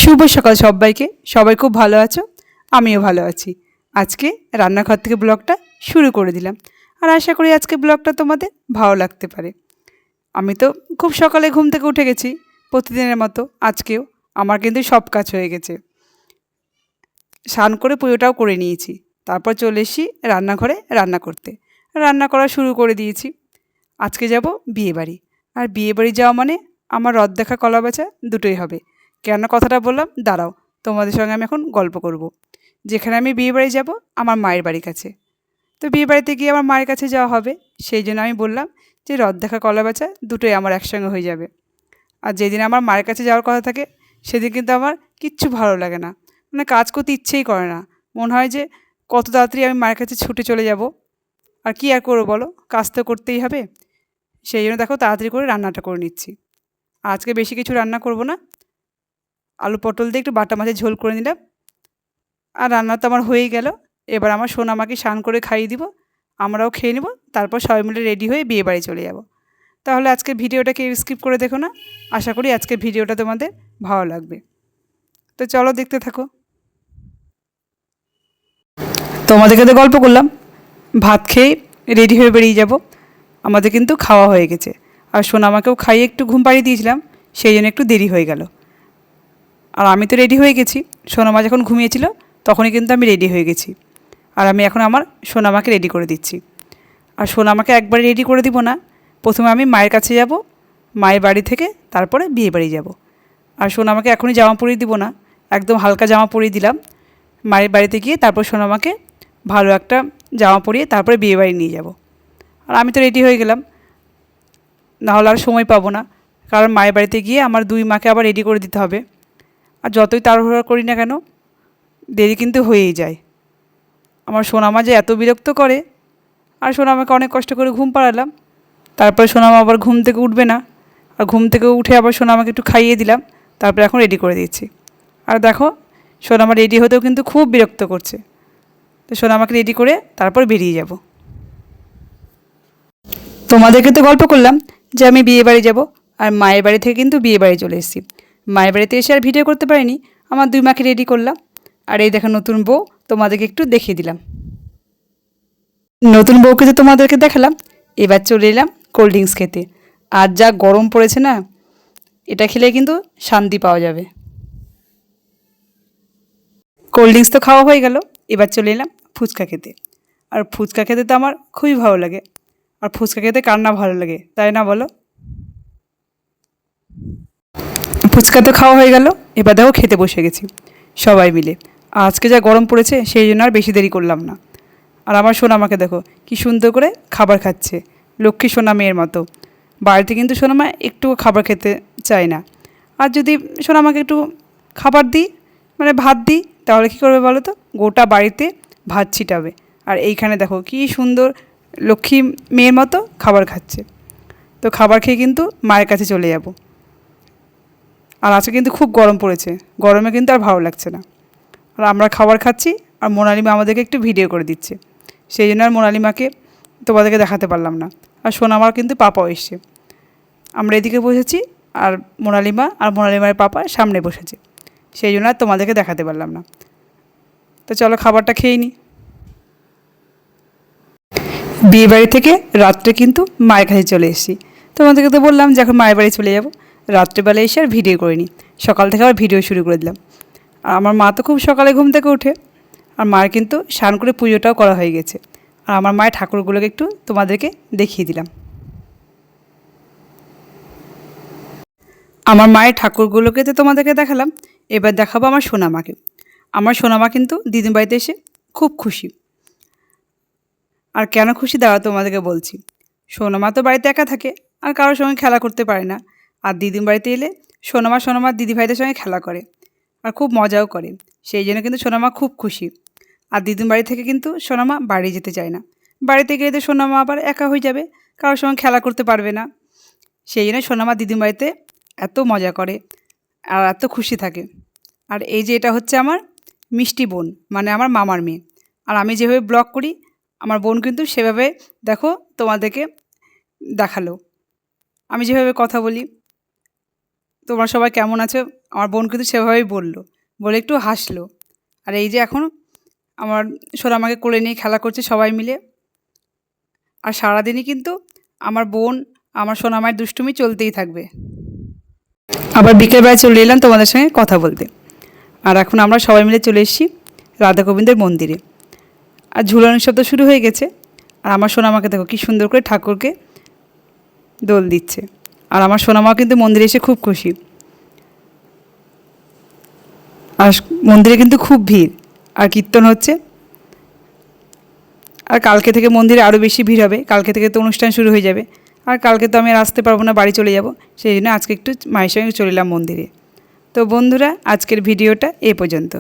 শুভ সকাল সবাইকে। সবাই খুব ভালো আছো, আমিও ভালো আছি। আজকে রান্নাঘর থেকে ব্লগটা শুরু করে দিলাম, আর আশা করি আজকে ব্লগটা তোমাদের ভালো লাগতে পারে। আমি তো খুব সকালে ঘুম থেকে উঠে গেছি, প্রতিদিনের মতো আজকেও আমার কিন্তু সব কাজ হয়ে গেছে। স্নান করে পুজোটাও করে নিয়েছি, তারপর চলে এসেছি রান্নাঘরে রান্না করতে। রান্না করা শুরু করে দিয়েছি। আজকে যাব বিয়েবাড়ি, আর বিয়েবাড়ি যাওয়া মানে আমার রথ দেখা কলা বেচা দুটোই হবে। কেন কথাটা বললাম দাঁড়াও, তোমাদের সঙ্গে আমি এখন গল্প করব। যেখানে আমি বিয়েবাড়ি যাব আমার মায়ের বাড়ির কাছে, তো বিয়েবাড়িতে গিয়ে আমার মায়ের কাছে যাওয়া হবে, সেই জন্য আমি বললাম যে রথ দেখা কলা বেচা দুটোই আমার একসঙ্গে হয়ে যাবে। আর যেদিন আমার মায়ের কাছে যাওয়ার কথা থাকে সেদিন কিন্তু আমার কিচ্ছু ভালো লাগে না, মানে কাজ করতে ইচ্ছেই করে না। মনে হয় যে কত তাড়াতাড়ি আমি মায়ের কাছে ছুটে চলে যাব। আর কি আর করবো বলো, কাজ তো করতেই হবে। সেই জন্য দেখো তাড়াতাড়ি করে রান্নাটা করে নিচ্ছি। আজকে বেশি কিছু রান্না করব না, আলু পটল দিয়ে একটু বাটা মাছের ঝোল করে নিলাম, আর রান্না তো আমার হয়েই গেল। এবার আমার সোনামাকে স্নান করে খাইয়ে দিব, আমরাও খেয়ে নেব, তারপর সবাই মিলে রেডি হয়ে বিয়ে বাড়ি চলে যাব। তাহলে আজকের ভিডিওটা কেউ স্কিপ করে দেখো না, আশা করি আজকের ভিডিওটা তোমাদের ভালো লাগবে। তো চলো দেখতে থাকো। তোমাদেরকে তো গল্প করলাম, ভাত খেয়ে রেডি হয়ে বেরিয়ে যাব। আমাদের কিন্তু খাওয়া হয়ে গেছে, আর সোনামাকেও খাইয়ে একটু ঘুম পাড়িয়ে দিয়েছিলাম, সেই জন্য একটু দেরি হয়ে গেল। আর আমি তো রেডি হয়ে গেছি, সোনামা যখন ঘুমিয়েছিল তখনই কিন্তু আমি রেডি হয়ে গেছি। আর আমি এখন আমার সোনামাকে রেডি করে দিচ্ছি। আর সোনামাকে একবারে রেডি করে দিব না, প্রথমে আমি মায়ের কাছে যাব, মায়ের বাড়ি থেকে তারপরে বিয়ে বাড়ি যাব। আর সোনামাকে এখনই জামা পরিয়ে দিব না, একদম হালকা জামা পরিয়ে দিলাম। মায়ের বাড়িতে গিয়ে তারপর সোনামাকে ভালো একটা জামা পরিয়ে তারপরে বিয়ে বাড়ি নিয়ে যাব। আর আমি তো রেডি হয়ে গেলাম, নাহলে আর সময় পাবো না, কারণ মায়ের বাড়িতে গিয়ে আমার দুই মাকে আবার রেডি করে দিতে হবে। আর যতই তাড়াহুড়ো করি না কেন, দেরি কিন্তু হয়েই যায়। আমার সোনামা যে এত বিরক্ত করে, আর সোনামাকে অনেক কষ্ট করে ঘুম পাড়ালাম, তারপরে সোনামা আবার ঘুম থেকে উঠবে না। আর ঘুম থেকে উঠে আবার সোনামাকে একটু খাইয়ে দিলাম, তারপরে এখন রেডি করে দিচ্ছি। আর দেখো সোনামা রেডি হতেও কিন্তু খুব বিরক্ত করছে। তো সোনামাকে রেডি করে তারপর বেরিয়ে যাব। তোমাদেরকে তো গল্প করলাম যে আমি বিয়ে বাড়ি যাব, আর মায়ের বাড়ি থেকে কিন্তু বিয়ে বাড়ি চলে এসেছি। মায়ের বাড়িতে এসে আর ভিডিও করতে পারিনি, আমার দুই মাকে রেডি করলাম। আর এই দেখো নতুন বউ, তোমাদেরকে একটু দেখিয়ে দিলাম। নতুন বউকে তো তোমাদেরকে দেখালাম, এবার চলে এলাম কোল্ড ড্রিঙ্কস খেতে। আর যা গরম পড়েছে না, এটা খেলে কিন্তু শান্তি পাওয়া যাবে। কোল্ড ড্রিঙ্কস তো খাওয়া হয়ে গেল, এবার চলে এলাম ফুচকা খেতে। আর ফুচকা খেতে তো আমার খুবই ভালো লাগে, আর ফুচকা খেতে কার না ভালো লাগে, তাই না বলো? ফুচকা তো খাওয়া হয়ে গেল, এবার দেখো খেতে বসে গেছি সবাই মিলে। আজকে যা গরম পড়েছে সেই জন্য আর বেশি দেরি করলাম না। আর আমার সোনামাকে দেখো কি সুন্দর করে খাবার খাচ্ছে, লক্ষ্মী সোনা মেয়ের মতো। বাড়িতে কিন্তু সোনামা একটু খাবার খেতে চায় না। আর যদি সোনামাকে একটু খাবার দিই, মানে ভাত দিই, তাহলে কী করবে বলো তো, গোটা বাড়িতে ভাত ছিটাবে। আর এইখানে দেখো কি সুন্দর লক্ষ্মী মেয়ের মতো খাবার খাচ্ছে। তো খাবার খেয়ে কিন্তু মায়ের কাছে চলে যাব। আর আজকে কিন্তু খুব গরম পড়েছে, গরমে কিন্তু আর ভালো লাগছে না। আর আমরা খাবার খাচ্ছি, আর মোনালিমা আমাদেরকে একটু ভিডিও করে দিচ্ছে, সেই জন্য আর মোনালিমাকে তোমাদেরকে দেখাতে পারলাম না। আর সোনামার কিন্তু পাপাও এসছে, আমরা এদিকে বসেছি, আর মোনালিমা আর মোনালিমার পাপা সামনে বসেছে, সেই জন্য আর তোমাদেরকে দেখাতে পারলাম না। তো চলো খাবারটা খেয়ে নিই। বিয়েবাড়ি থেকে রাত্রে কিন্তু মায়ের কাছে চলে এসেছি। তোমাদেরকে তো বললাম যে এখন মায়ের বাড়ি চলে যাব, রাত্রেবেলা এসে আর ভিডিও করে নিই, সকাল থেকে আবার ভিডিও শুরু করে দিলাম। আর আমার মা তো খুব সকালে ঘুম থেকে ওঠে, আর মায়ের কিন্তু স্নান করে পুজোটাও করা হয়ে গেছে। আর আমার মায়ের ঠাকুরগুলোকে একটু তোমাদেরকে দেখিয়ে দিলাম। আমার মায়ের ঠাকুরগুলোকে তো তোমাদেরকে দেখালাম, এবার দেখাবো আমার সোনামাকে। আমার সোনামা কিন্তু দিদির বাড়িতে এসে খুব খুশি। আর কেন খুশি দাঁড়া তোমাদেরকে বলছি। সোনামা তো বাড়িতে একা থাকে, আর কারোর সঙ্গে খেলা করতে পারে না। আর দিদির বাড়িতে এলে সোনামার দিদিভাইদের সঙ্গে খেলা করে, আর খুব মজাও করে। সেই জন্য কিন্তু সোনামা খুব খুশি। আর দিদির বাড়ি থেকে কিন্তু সোনামা বাড়ি যেতে চায় না, বাড়িতে গেলে তো সোনামা আবার একা হয়ে যাবে, কারোর সঙ্গে খেলা করতে পারবে না। সেই জন্য সোনামা দিদির বাড়িতে এত মজা করে আর এত খুশি থাকে। আর এই যে এটা হচ্ছে আমার মিষ্টি বোন, মানে আমার মামার মেয়ে। আর আমি যেভাবে ব্লগ করি, আমার বোন কিন্তু সেভাবে দেখো তোমাদেরকে দেখালো। আমি যেভাবে কথা বলি, তোমরা সবাই কেমন আছো। আমার বোন কিন্তু সেভাবেই বলে একটু হাসলো। আর এই যে এখন আমার সোনামাকে কোলে নিয়ে খেলা করছে সবাই মিলে। আর সারাদিনই কিন্তু আমার বোন আমার সোনামায়ের দুষ্টুমি চলতেই থাকবে। আবার বিকেলবেলায় চলে এলাম তোমাদের সঙ্গে কথা বলতে। আর এখন আমরা সবাই মিলে চলে এসেছি রাধা গোবিন্দের মন্দিরে। আর ঝুলানোর শব্দ শুরু হয়ে গেছে। আর আমার সোনামাকে দেখো কী সুন্দর করে ঠাকুরকে দোল দিচ্ছে। আর আমার সোনামা কিন্তু মন্দিরে এসে খুব খুশি। আর মন্দিরে কিন্তু খুব ভিড় আর কীর্তন হচ্ছে। আর কালকে থেকে মন্দিরে আরও বেশি ভিড় হবে। কালকে থেকে তো অনুষ্ঠান শুরু হয়ে যাবে। আর কালকে তো আমি আর আসতে পারবো না, বাড়ি চলে যাব। সেই জন্য আজকে একটু মায়ের সঙ্গে চলে এলাম মন্দিরে। তো বন্ধুরা, আজকের ভিডিওটা এ পর্যন্ত।